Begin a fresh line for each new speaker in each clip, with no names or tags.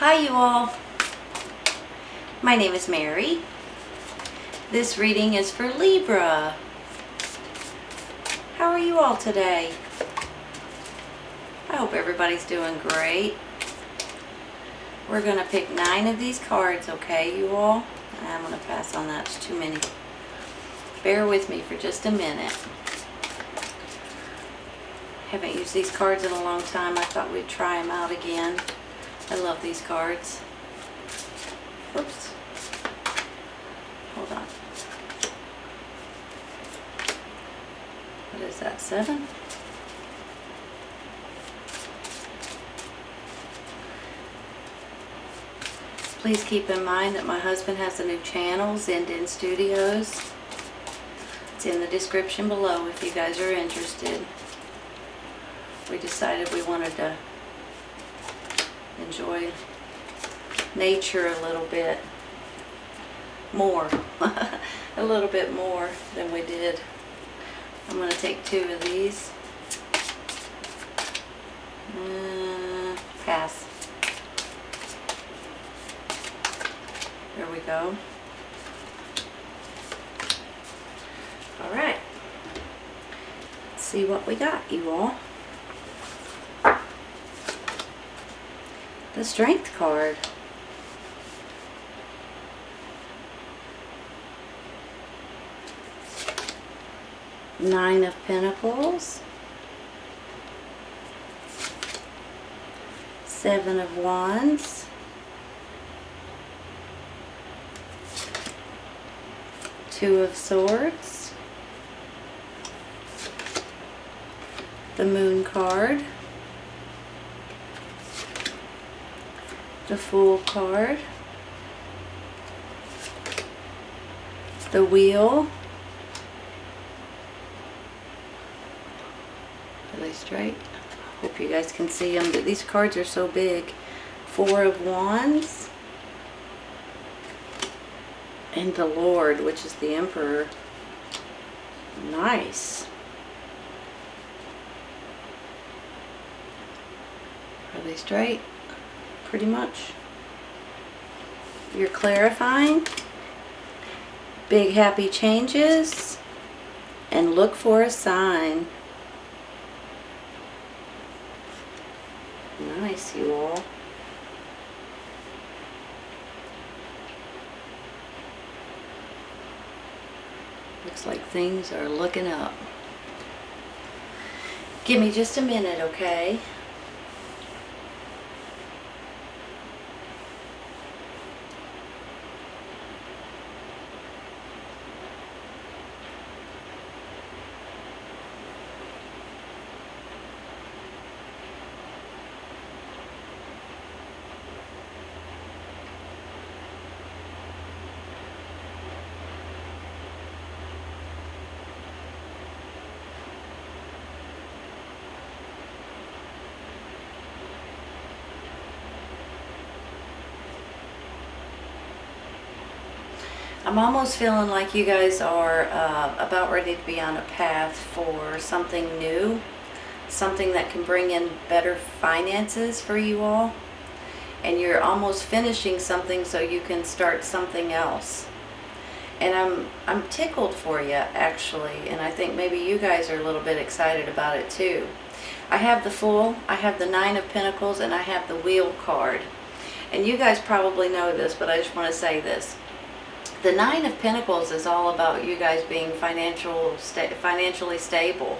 Hi you all, my name is Mary. This reading is for Libra. How are you all today? I hope everybody's doing great. We're going to pick 9 of these cards, okay you all? I'm going to pass on that, it's too many. Bear with me for just a minute. Haven't used these cards in a long time. I thought we'd try them out again. I love these cards. Oops. Hold on. What is that, 7? Please keep in mind that my husband has a new channel, Zendin Studios. It's in the description below if you guys are interested. We decided we wanted to enjoy nature a little bit more. A little bit more than we did. I'm going to take 2 of these. Pass. There we go. Alright. Let's see what we got, you all. The Strength card. Nine of Pentacles. 7 of Wands. Two of Swords. The Moon card. The Fool card. The Wheel. Are they straight? Hope you guys can see them, but these cards are so big. 4 of Wands. And the Lord, which is the Emperor. Nice. Are they straight? Pretty much. You're clarifying. Big happy changes. And look for a sign. Nice, you all. Looks like things are looking up. Give me just a minute, okay? I'm almost feeling like you guys are about ready to be on a path for something new, something that can bring in better finances for you all, and you're almost finishing something so you can start something else. And I'm tickled for you actually, and I think maybe you guys are a little bit excited about it too. I have the Fool, I have the 9 of Pentacles, and I have the Wheel card. And you guys probably know this, but I just want to say this. The 9 of Pentacles is all about you guys being financially stable,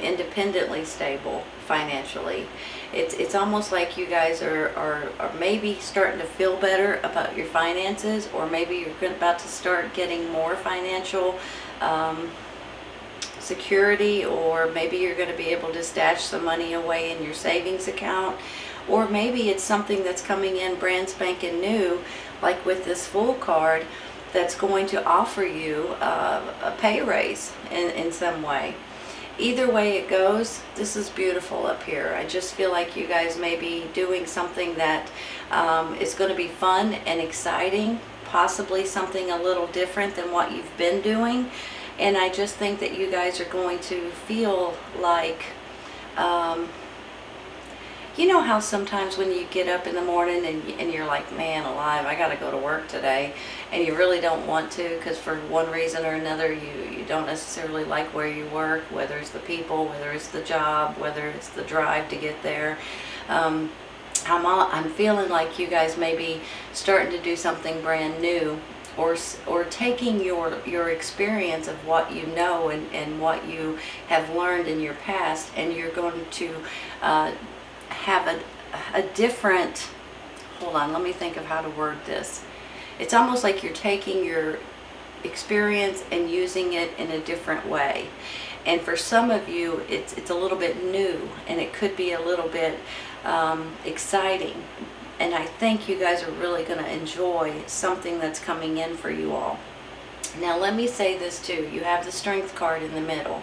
independently stable financially. It's almost like you guys are maybe starting to feel better about your finances, or maybe you're about to start getting more financial security, or maybe you're going to be able to stash some money away in your savings account, or maybe it's something that's coming in brand spanking new, like with this Fool card, that's going to offer you a pay raise in some way. Either way it goes, this is beautiful up here. I just feel like you guys may be doing something that is going to be fun and exciting, possibly something a little different than what you've been doing. And I just think that you guys are going to feel like You know how sometimes when you get up in the morning and you're like, man alive, I got to go to work today, and you really don't want to because for one reason or another you don't necessarily like where you work, whether it's the people, whether it's the job, whether it's the drive to get there. I'm feeling like you guys may be starting to do something brand new, or taking your experience of what you know and what you have learned in your past, and you're going to have a different, hold on, let me think of how to word this. It's almost like you're taking your experience and using it in a different way. And for some of you, it's a little bit new, and it could be a little bit exciting. And I think you guys are really going to enjoy something that's coming in for you all. Now let me say this too. You have the Strength card in the middle.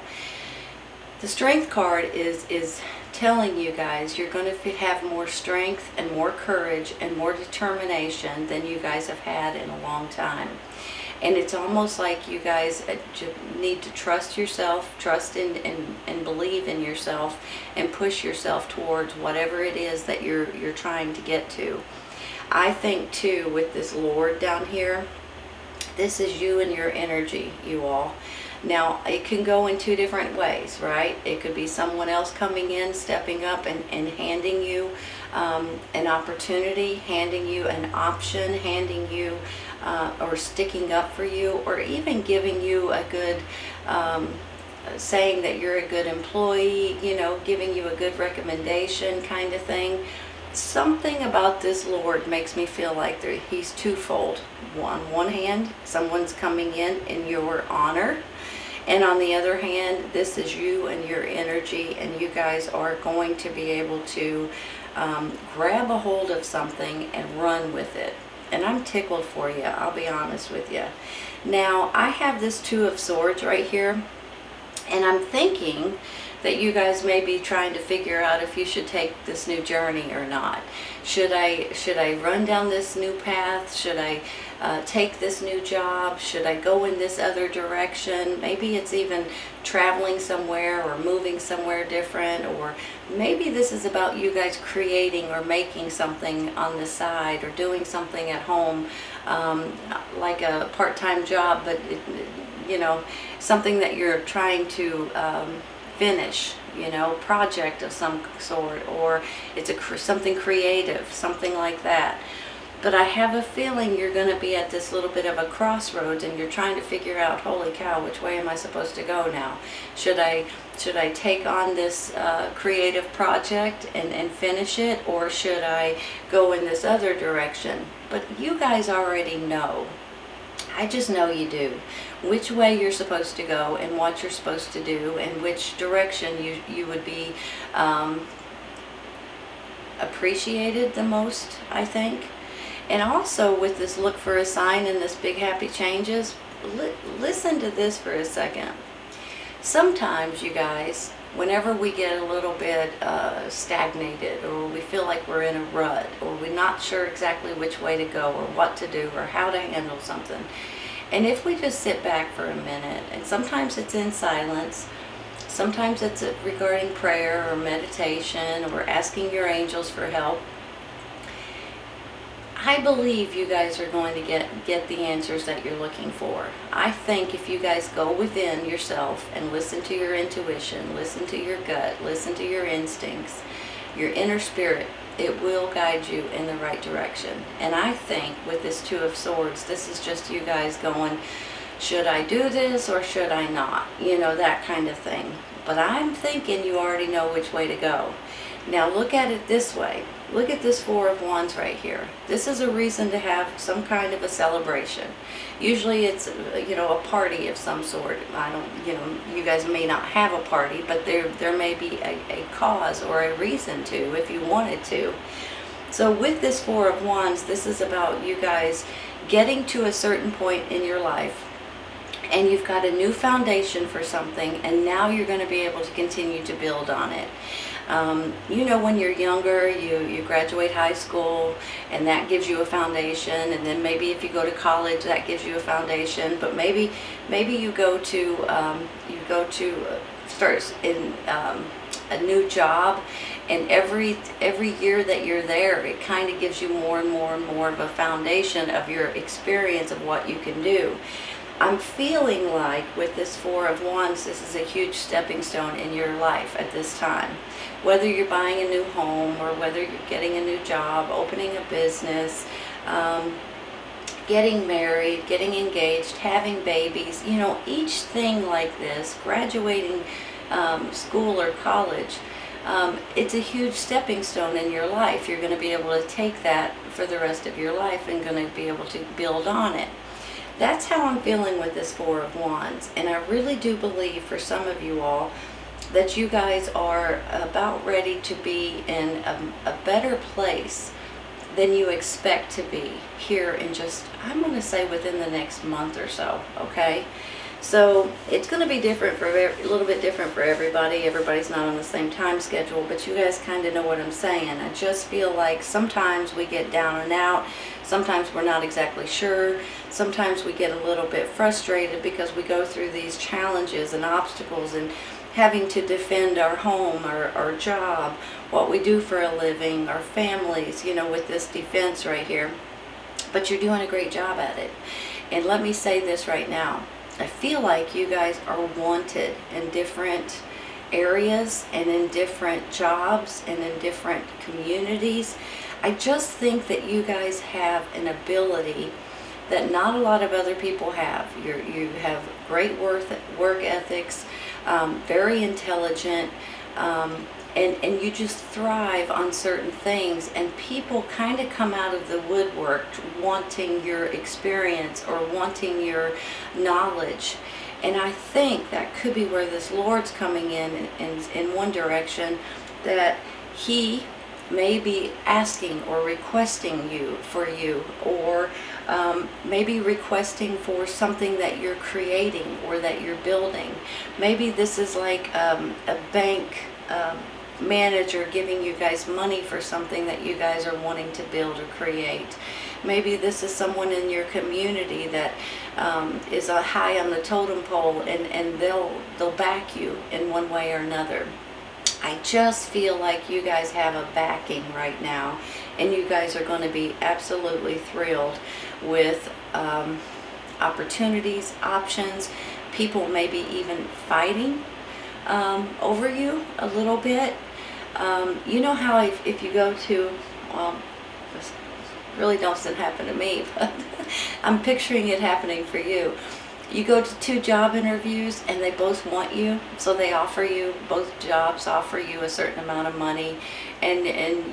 The Strength card is telling you guys you're going to have more strength and more courage and more determination than you guys have had in a long time. And it's almost like you guys need to trust yourself, trust and believe in yourself, and push yourself towards whatever it is that you're trying to get to. I think too, with this Lord down here, this is you and your energy, you all. Now, it can go in two different ways, right? It could be someone else coming in, stepping up and handing you an opportunity, handing you an option, handing you or sticking up for you, or even giving you a good, saying that you're a good employee, you know, giving you a good recommendation kind of thing. Something about this Lord makes me feel like he's twofold. On one hand, someone's coming in your honor, and on the other hand, this is you and your energy, and you guys are going to be able to grab a hold of something and run with it. And I'm tickled for you, I'll be honest with you. Now, I have this Two of Swords right here, and I'm thinking that you guys may be trying to figure out if you should take this new journey or not. Should I run down this new path? Should I take this new job? Should I go in this other direction? Maybe it's even traveling somewhere or moving somewhere different, or maybe this is about you guys creating or making something on the side, or doing something at home, like a part-time job, but you know, something that you're trying to finish, you know, project of some sort, or it's something creative, something like that. But I have a feeling you're going to be at this little bit of a crossroads, and you're trying to figure out, holy cow, which way am I supposed to go now? Should I take on this creative project and finish it, or should I go in this other direction? But you guys already know. I just know you do. Which way you're supposed to go, and what you're supposed to do, and which direction you would be appreciated the most, I think. And also with this look for a sign and this big happy changes, listen to this for a second. Sometimes, you guys, whenever we get a little bit stagnated, or we feel like we're in a rut, or we're not sure exactly which way to go, or what to do, or how to handle something, and if we just sit back for a minute, and sometimes it's in silence, sometimes it's regarding prayer or meditation, or asking your angels for help, I believe you guys are going to get the answers that you're looking for. I think if you guys go within yourself and listen to your intuition, listen to your gut, listen to your instincts, your inner spirit, it will guide you in the right direction. And I think with this Two of Swords, this is just you guys going, should I do this or should I not? You know, that kind of thing. But I'm thinking you already know which way to go. Now look at it this way. Look at this Four of Wands right here. This is a reason to have some kind of a celebration. Usually it's, you know, a party of some sort. I don't, you know, you guys may not have a party, but there may be a cause or a reason to, if you wanted to. So with this Four of Wands, this is about you guys getting to a certain point in your life, and you've got a new foundation for something, and now you're going to be able to continue to build on it. You know, when you're younger, you graduate high school, and that gives you a foundation, and then maybe if you go to college, that gives you a foundation. But maybe you go to start in a new job, and every year that you're there, it kind of gives you more and more and more of a foundation of your experience of what you can do. I'm feeling like with this Four of Wands, this is a huge stepping stone in your life at this time. Whether you're buying a new home, or whether you're getting a new job, opening a business, getting married, getting engaged, having babies, you know, each thing like this, graduating school or college, it's a huge stepping stone in your life. You're going to be able to take that for the rest of your life and going to be able to build on it. That's how I'm feeling with this Four of Wands. And I really do believe for some of you all that you guys are about ready to be in a better place than you expect to be here in just, I'm going to say within the next month or so, okay? So it's going to be different for a little bit different for everybody. Everybody's not on the same time schedule, but you guys kind of know what I'm saying. I just feel like sometimes we get down and out. Sometimes we're not exactly sure. Sometimes we get a little bit frustrated because we go through these challenges and obstacles and having to defend our home, our job, what we do for a living, our families, you know, with this defense right here. But you're doing a great job at it. And let me say this right now. I feel like you guys are wanted in different areas and in different jobs and in different communities. I just think that you guys have an ability that not a lot of other people have. You have great work ethics, very intelligent, and you just thrive on certain things, and people kind of come out of the woodwork wanting your experience or wanting your knowledge. And I think that could be where this Lord's coming in one direction, that he may be asking or requesting you, or maybe requesting for something that you're creating or that you're building. Maybe this is like a bank manager giving you guys money for something that you guys are wanting to build or create. Maybe this is someone in your community that is high on the totem pole, and they'll back you in one way or another. I just feel like you guys have a backing right now, and you guys are going to be absolutely thrilled with opportunities, options, people maybe even fighting over you a little bit. You know how if you go to, well, this really doesn't happen to me, but I'm picturing it happening for you. You go to 2 job interviews and they both want you, so they offer you, both jobs offer you a certain amount of money, and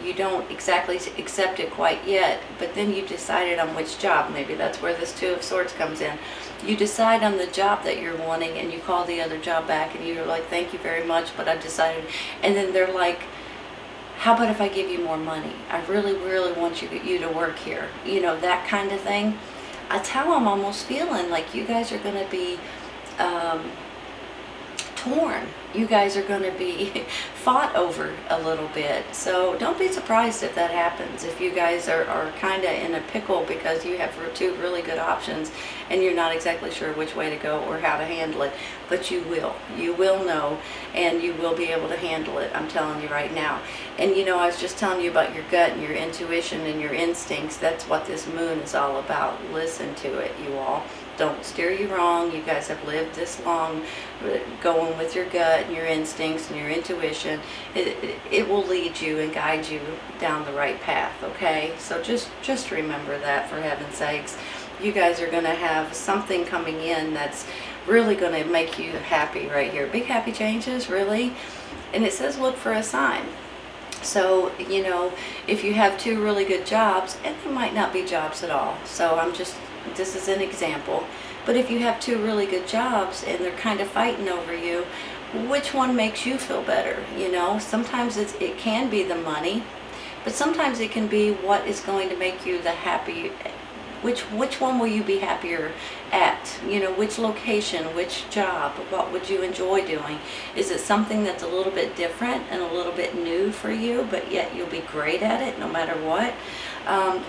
you don't exactly accept it quite yet, but then you decided on which job. Maybe that's where this Two of Swords comes in. You decide on the job that you're wanting, and you call the other job back and you're like, thank you very much, but I've decided. And then they're like, how about if I give you more money? I really, really want you to work here. You know, that kind of thing. That's how I'm almost feeling like you guys are going to be torn. You guys are going to be fought over a little bit. So don't be surprised if that happens. If you guys are kind of in a pickle because you have 2 really good options and you're not exactly sure which way to go or how to handle it. But you will. You will know, and you will be able to handle it. I'm telling you right now. And you know, I was just telling you about your gut and your intuition and your instincts. That's what this moon is all about. Listen to it, you all. Don't steer you wrong. You guys have lived this long going with your gut and your instincts and your intuition. It will lead you and guide you down the right path, okay? So just remember that, for heaven's sakes. You guys are going to have something coming in that's really going to make you happy right here. Big happy changes, really. And it says look for a sign. So, you know, if you have 2 really good jobs, and they might not be jobs at all. So this is an example. But if you have 2 really good jobs and they're kind of fighting over you, which one makes you feel better? You know, sometimes it can be the money, but sometimes it can be what is going to make you the happy. Which one will you be happier at? You know, which location, which job, what would you enjoy doing? Is it something that's a little bit different and a little bit new for you, but yet you'll be great at it no matter what?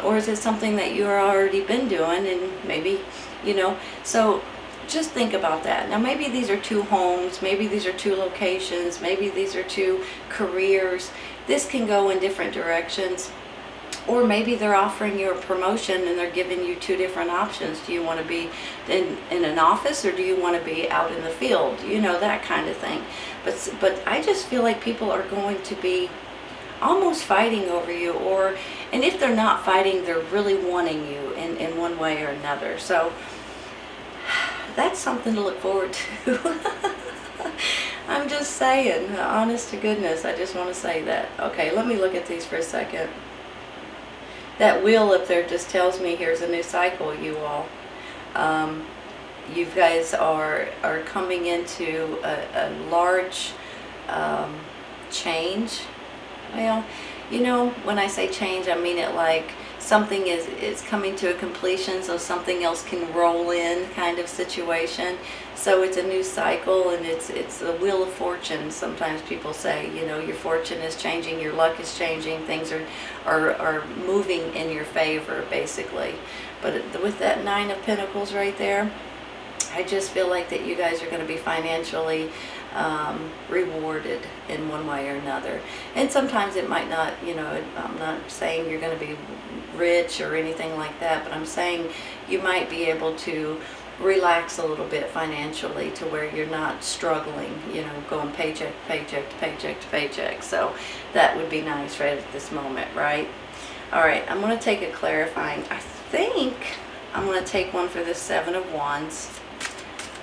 Or is it something that you've already been doing and maybe, you know, so just think about that. Now maybe these are two homes, maybe these are two locations, maybe these are two careers. This can go in different directions. Or maybe they're offering you a promotion and they're giving you two different options. Do you want to be in an office, or do you want to be out in the field? You know, that kind of thing. But I just feel like people are going to be almost fighting over you, and if they're not fighting, they're really wanting you in one way or another. So that's something to look forward to. I'm just saying, honest to goodness, I just want to say that. Okay, let me look at these for a second. That wheel up there just tells me here's a new cycle, you all. You guys are coming into a large change. Well, you know, when I say change, I mean it like something is coming to a completion so something else can roll in kind of situation. So it's a new cycle, and it's the wheel of fortune. Sometimes people say, you know, your fortune is changing, your luck is changing, things are moving in your favor, basically. But with that Nine of Pentacles right there, I just feel like that you guys are going to be financially rewarded in one way or another. And sometimes it might not, you know, I'm not saying you're going to be rich or anything like that, but I'm saying you might be able to relax a little bit financially to where you're not struggling, you know, going paycheck to paycheck to paycheck to paycheck. So that would be nice right at this moment, right? All right, I'm going to take a clarifying. I think I'm going to take one for the Seven of Wands.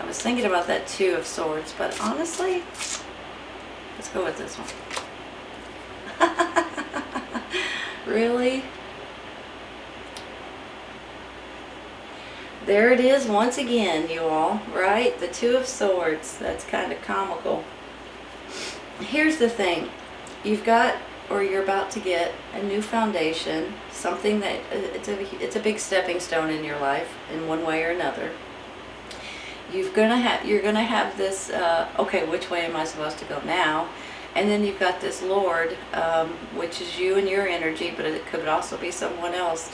I was thinking about that Two of Swords, but honestly, let's go with this one. Really? There it is once again, you all, right? The Two of Swords. That's kind of comical. Here's the thing. You've got, or you're about to get, a new foundation, something that it's a big stepping stone in your life in one way or another. You're gonna have this, okay, which way am I supposed to go now? And then you've got this Lord, which is you and your energy, but it could also be someone else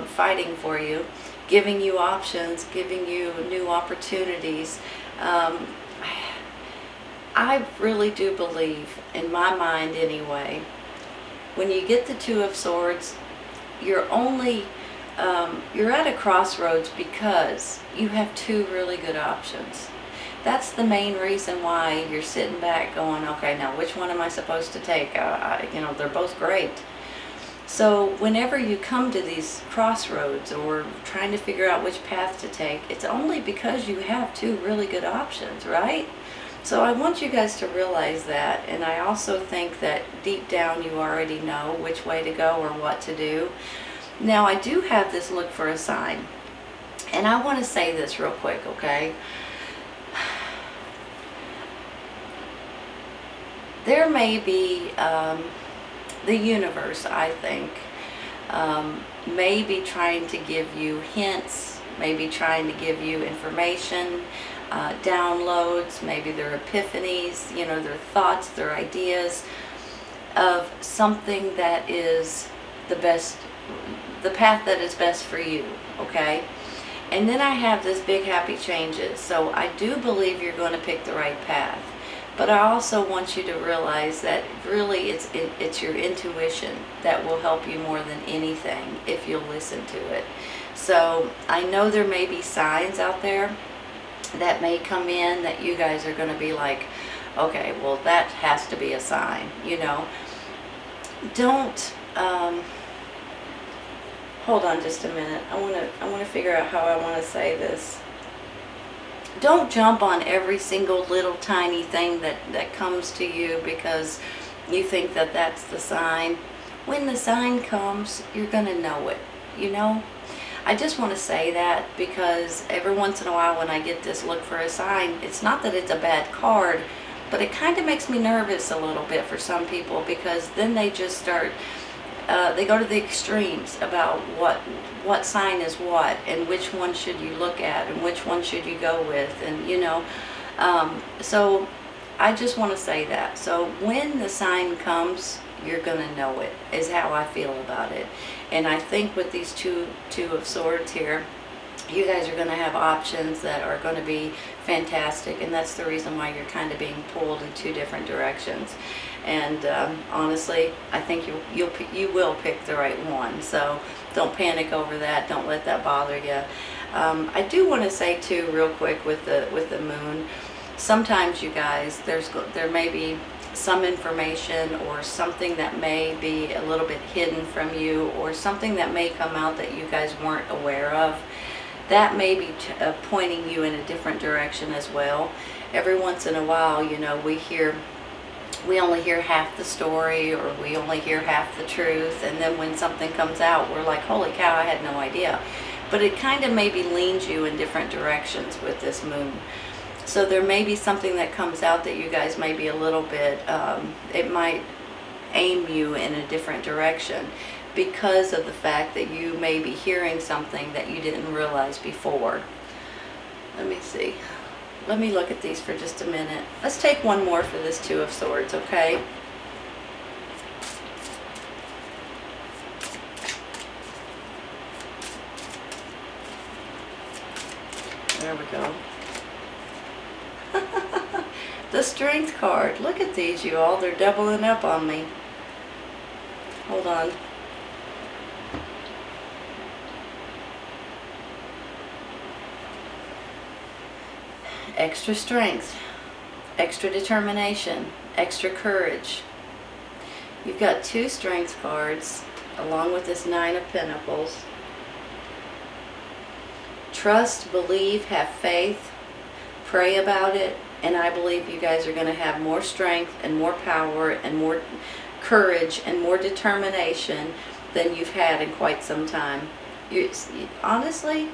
fighting for you, giving you options, giving you new opportunities. I really do believe, in my mind anyway, when you get the Two of Swords, you're at a crossroads because you have two really good options. That's the main reason why you're sitting back going, okay, now which one am I supposed to take? You know, they're both great. So whenever you come to these crossroads or trying to figure out which path to take, it's only because you have two really good options, right? So I want you guys to realize that, and I also think that deep down you already know which way to go or what to do. Now I do have this look for a sign, and I want to say this real quick, okay? There may be the universe, I think, may be trying to give you hints, maybe trying to give you information, downloads, maybe their epiphanies, you know, their thoughts, their ideas of something that is the best, the path that is best for you, okay? And then I have this big happy changes. So I do believe you're going to pick the right path. But I also want you to realize that really it's your intuition that will help you more than anything if you'll listen to it. So I know there may be signs out there that may come in that you guys are going to be like, okay, well that has to be a sign, you know. Don't, hold on just a minute. I want to figure out how I want to say this. Don't jump on every single little tiny thing that comes to you because you think that that's the sign. When the sign comes, you're going to know it, you know? I just want to say that because every once in a while when I get this look for a sign, it's not that it's a bad card, but it kind of makes me nervous a little bit for some people because then they just start, they go to the extremes about what sign is what and which one should you look at and which one should you go with, and you know, so I just want to say that. So when the sign comes, you're going to know it, is how I feel about it. And I think with these two of Swords here, you guys are going to have options that are going to be fantastic, and that's the reason why you're kind of being pulled in two different directions. And honestly, I think you will pick the right one. So don't panic over that. Don't let that bother you. I do want to say too, real quick, with the moon, sometimes you guys, there may be some information or something that may be a little bit hidden from you, or something that may come out that you guys weren't aware of. That may be pointing you in a different direction as well. Every once in a while, you know, we only hear half the story, or we only hear half the truth, and then when something comes out, we're like, holy cow, I had no idea. But it kind of maybe leans you in different directions with this moon. So there may be something that comes out that you guys may be a little bit, it might aim you in a different direction, because of the fact that you may be hearing something that you didn't realize before. Let me see. Let me look at these for just a minute. Let's take one more for this Two of Swords, okay? There we go. The Strength card. Look at these, you all. They're doubling up on me. Hold on. Extra strength, extra determination, extra courage. You've got two Strength cards along with this Nine of Pentacles. Trust, believe, have faith, pray about it, and I believe you guys are going to have more strength and more power and more courage and more determination than you've had in quite some time. Honestly,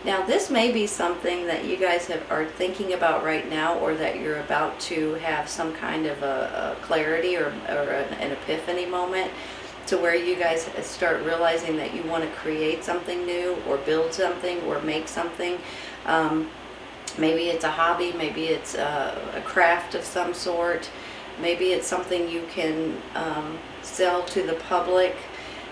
now this may be something that you guys are thinking about right now, or that you're about to have some kind of a clarity or an epiphany moment, to where you guys start realizing that you want to create something new, or build something, or make something. Maybe it's a hobby, maybe it's a craft of some sort, maybe it's something you can sell to the public.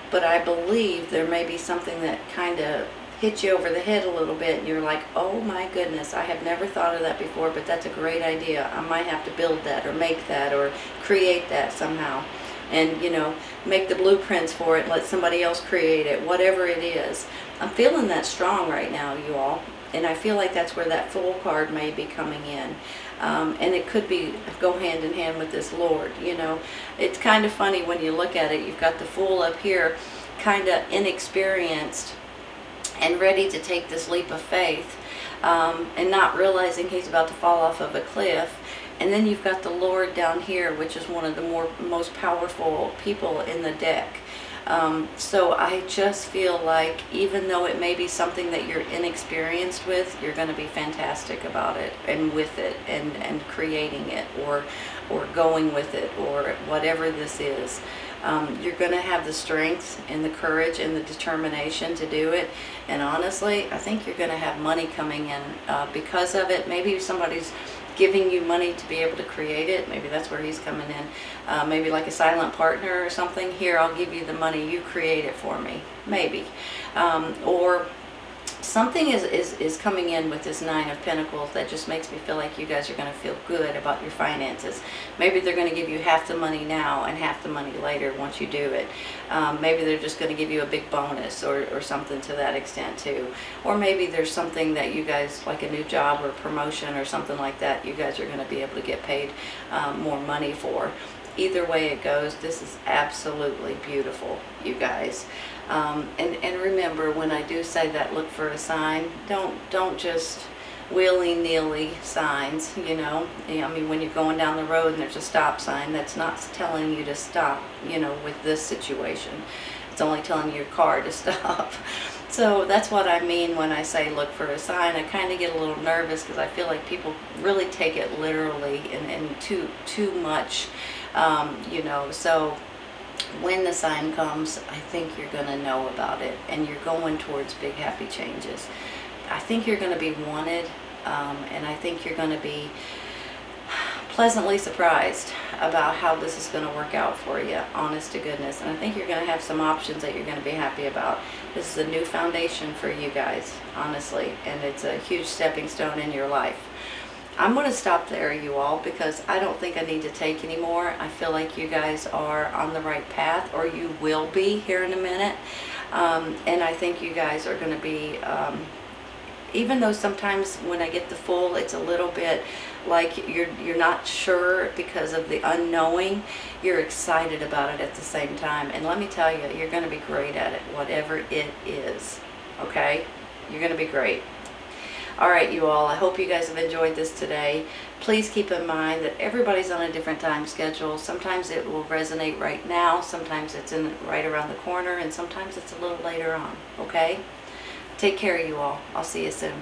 But I believe there may be something that kind of hit you over the head a little bit, and you're like, oh my goodness, I have never thought of that before, but that's a great idea. I might have to build that, or make that, or create that somehow. And, you know, make the blueprints for it and let somebody else create it, whatever it is. I'm feeling that strong right now, you all. And I feel like that's where that Fool card may be coming in. And it could go hand in hand with this Lord, you know. It's kind of funny when you look at it. You've got the Fool up here, kind of inexperienced and ready to take this leap of faith, and not realizing he's about to fall off of a cliff. And then you've got the Lord down here, which is one of the most powerful people in the deck. So I just feel like, even though it may be something that you're inexperienced with, you're going to be fantastic about it, and with it, and creating it, or going with it, or whatever this is. You're going to have the strength and the courage and the determination to do it. And honestly, I think you're going to have money coming in because of it. Maybe somebody's giving you money to be able to create it. Maybe that's where he's coming in. Maybe like a silent partner or something. Here, I'll give you the money, you create it for me. Maybe. Or something is coming in with this Nine of Pentacles that just makes me feel like you guys are going to feel good about your finances. Maybe they're going to give you half the money now and half the money later once you do it. Maybe they're just going to give you a big bonus, or something to that extent too. Or maybe there's something that you guys, like a new job or promotion or something like that, you guys are going to be able to get paid more money for. Either way it goes, this is absolutely beautiful, you guys. And remember, when I do say that, look for a sign. Don't just willy-nilly signs, you know. I mean, when you're going down the road and there's a stop sign, that's not telling you to stop, you know, with this situation. It's only telling your car to stop. So that's what I mean when I say look for a sign. I kind of get a little nervous because I feel like people really take it literally and too much, you know. So when the sign comes, I think you're going to know about it, and you're going towards big happy changes. I think you're going to be wanted, and I think you're going to be pleasantly surprised about how this is going to work out for you, honest to goodness. And I think you're going to have some options that you're going to be happy about. This is a new foundation for you guys, honestly, and it's a huge stepping stone in your life. I'm going to stop there, you all, because I don't think I need to take any more. I feel like you guys are on the right path, or you will be here in a minute. And I think you guys are going to be, even though sometimes when I get the full, it's a little bit like you're not sure because of the unknowing, you're excited about it at the same time. And let me tell you, you're going to be great at it, whatever it is. Okay? You're going to be great. All right, you all, I hope you guys have enjoyed this today. Please keep in mind that everybody's on a different time schedule. Sometimes it will resonate right now, sometimes it's right around the corner, and sometimes it's a little later on, okay? Take care, you all. I'll see you soon.